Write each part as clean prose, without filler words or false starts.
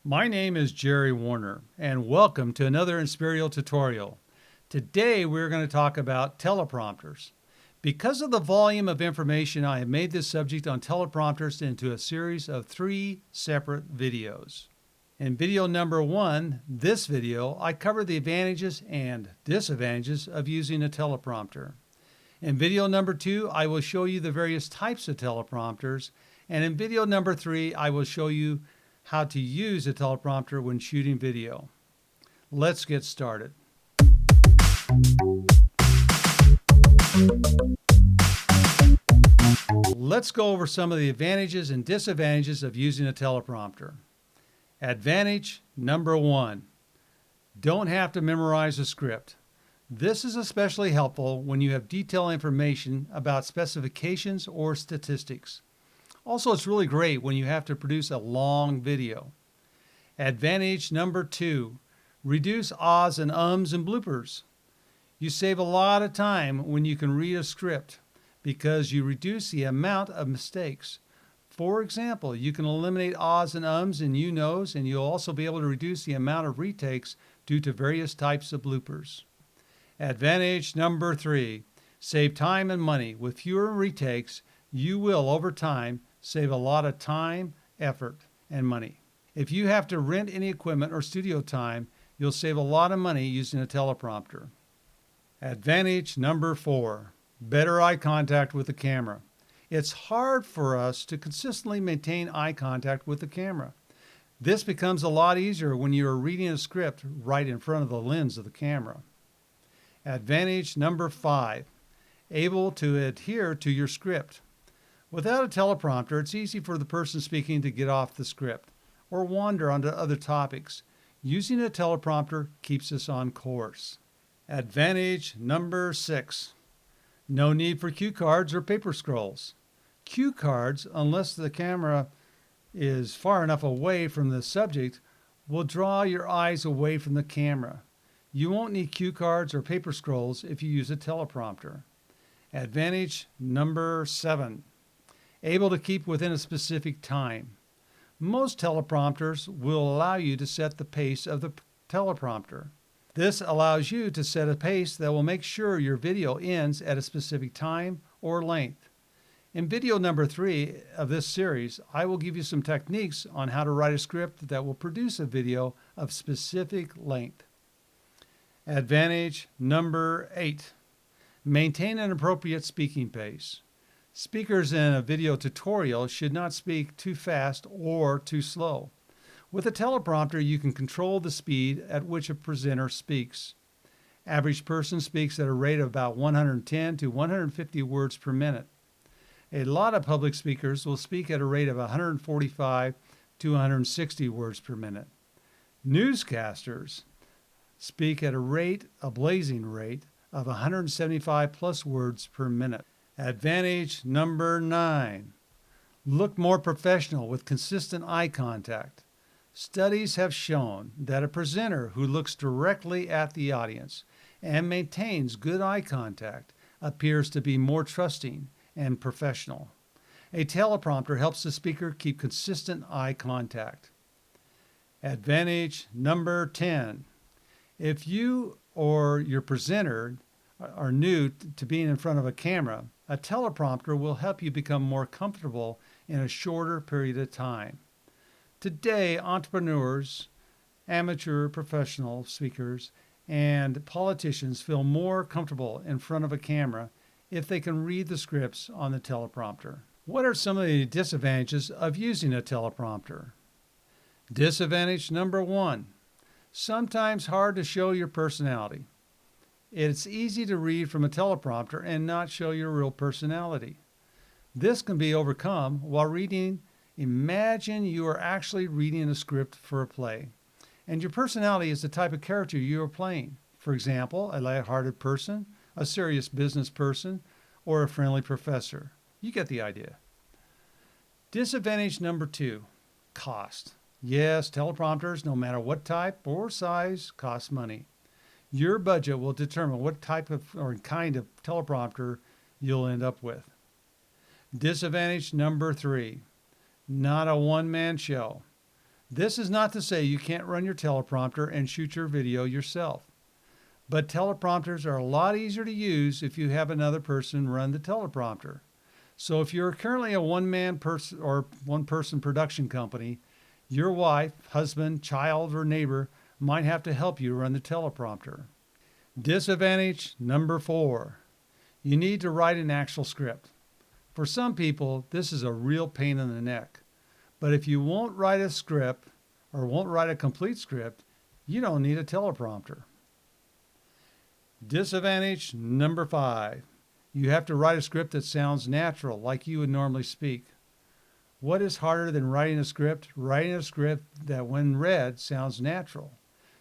My name is Jerry Warner, and welcome to another Inspirial tutorial. Today we're going to talk about teleprompters. Because of the volume of information, I have made this subject on teleprompters into a series of 3 separate videos. In video number 1, this video, I cover the advantages and disadvantages of using a teleprompter. In video number 2, I will show you the various types of teleprompters, and in video number 3, I will show you how to use a teleprompter when shooting video. Let's get started. Let's go over some of the advantages and disadvantages of using a teleprompter. Advantage number 1, don't have to memorize a script. This is especially helpful when you have detailed information about specifications or statistics. Also, it's really great when you have to produce a long video. Advantage number 2, reduce ahs and ums and bloopers. You save a lot of time when you can read a script because you reduce the amount of mistakes. For example, you can eliminate ahs and ums and you knows, and you'll also be able to reduce the amount of retakes due to various types of bloopers. Advantage number 3, save time and money. With fewer retakes, you will, over time, save a lot of time, effort, and money. If you have to rent any equipment or studio time, you'll save a lot of money using a teleprompter. Advantage number 4, better eye contact with the camera. It's hard for us to consistently maintain eye contact with the camera. This becomes a lot easier when you are reading a script right in front of the lens of the camera. Advantage number 5, able to adhere to your script. Without a teleprompter, it's easy for the person speaking to get off the script or wander onto other topics. Using a teleprompter keeps us on course. Advantage number 6, no need for cue cards or paper scrolls. Cue cards, unless the camera is far enough away from the subject, will draw your eyes away from the camera. You won't need cue cards or paper scrolls if you use a teleprompter. Advantage number 7, able to keep within a specific time. Most teleprompters will allow you to set the pace of the teleprompter. This allows you to set a pace that will make sure your video ends at a specific time or length. In video number 3 of this series, I will give you some techniques on how to write a script that will produce a video of specific length. Advantage number 8, maintain an appropriate speaking pace. Speakers in a video tutorial should not speak too fast or too slow. With a teleprompter, you can control the speed at which a presenter speaks. Average person speaks at a rate of about 110 to 150 words per minute. A lot of public speakers will speak at a rate of 145 to 160 words per minute. Newscasters speak at a blazing rate of 175 plus words per minute. Advantage number 9, look more professional with consistent eye contact. Studies have shown that a presenter who looks directly at the audience and maintains good eye contact appears to be more trusting and professional. A teleprompter helps the speaker keep consistent eye contact. Advantage number 10, if you or your presenter are new to being in front of a camera, a teleprompter will help you become more comfortable in a shorter period of time. Today, entrepreneurs, amateur professional speakers, and politicians feel more comfortable in front of a camera if they can read the scripts on the teleprompter. What are some of the disadvantages of using a teleprompter? Disadvantage number 1, sometimes hard to show your personality. It's easy to read from a teleprompter and not show your real personality. This can be overcome while reading. Imagine you are actually reading a script for a play, and your personality is the type of character you are playing. For example, a lighthearted person, a serious business person, or a friendly professor. You get the idea. Disadvantage number 2, cost. Yes, teleprompters, no matter what type or size, cost money. Your budget will determine what type of or kind of teleprompter you'll end up with. Disadvantage number 3, not a one-man show. This is not to say you can't run your teleprompter and shoot your video yourself, but teleprompters are a lot easier to use if you have another person run the teleprompter. So if you're currently a one-man person or one-person production company, your wife, husband, child, or neighbor might have to help you run the teleprompter. Disadvantage number 4. You need to write an actual script. For some people, this is a real pain in the neck. But if you won't write a script or won't write a complete script, you don't need a teleprompter. Disadvantage number 5. You have to write a script that sounds natural, like you would normally speak. What is harder than writing a script? Writing a script that when read sounds natural.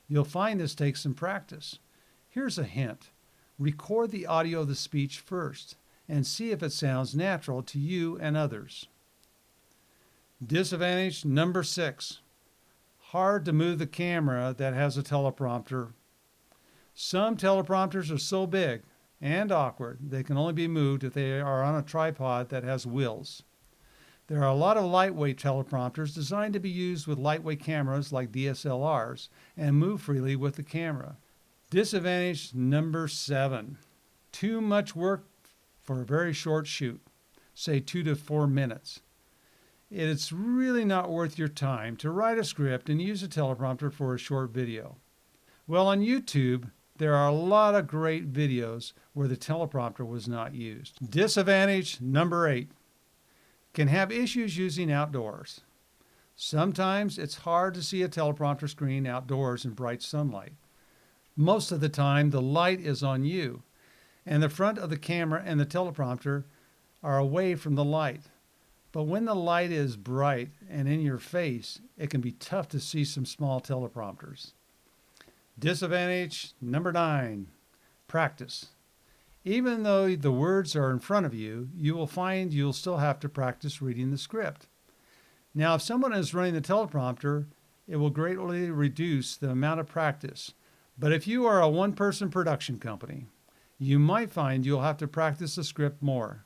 You'll find this takes some practice. Here's a hint. Record the audio of the speech first and see if it sounds natural to you and others. Disadvantage number 6. Hard to move the camera that has a teleprompter. Some teleprompters are so big and awkward they can only be moved if they are on a tripod that has wheels. There are a lot of lightweight teleprompters designed to be used with lightweight cameras like DSLRs and move freely with the camera. Disadvantage number 7. Too much work for a very short shoot, say 2 to 4 minutes. It's really not worth your time to write a script and use a teleprompter for a short video. Well, on YouTube, there are a lot of great videos where the teleprompter was not used. Disadvantage number 8. Can have issues using outdoors. Sometimes it's hard to see a teleprompter screen outdoors in bright sunlight. Most of the time, the light is on you, and the front of the camera and the teleprompter are away from the light. But when the light is bright and in your face, it can be tough to see some small teleprompters. Disadvantage number 9, practice. Even though the words are in front of you, you will find you'll still have to practice reading the script. Now, if someone is running the teleprompter, it will greatly reduce the amount of practice. But if you are a one-person production company, you might find you'll have to practice the script more.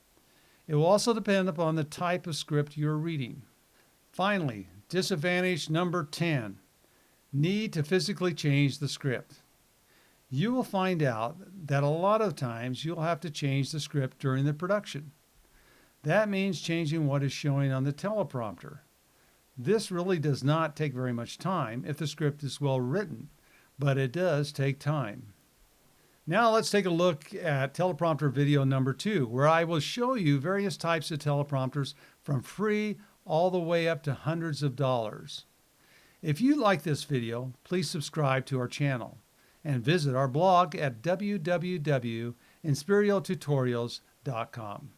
It will also depend upon the type of script you're reading. Finally, disadvantage number 10. Need to physically change the script. You will find out that a lot of times you'll have to change the script during the production. That means changing what is showing on the teleprompter. This really does not take very much time if the script is well written, but it does take time. Now let's take a look at teleprompter video number 2, where I will show you various types of teleprompters from free all the way up to hundreds of dollars. If you like this video, please subscribe to our channel and visit our blog at www.inspiriotutorials.com.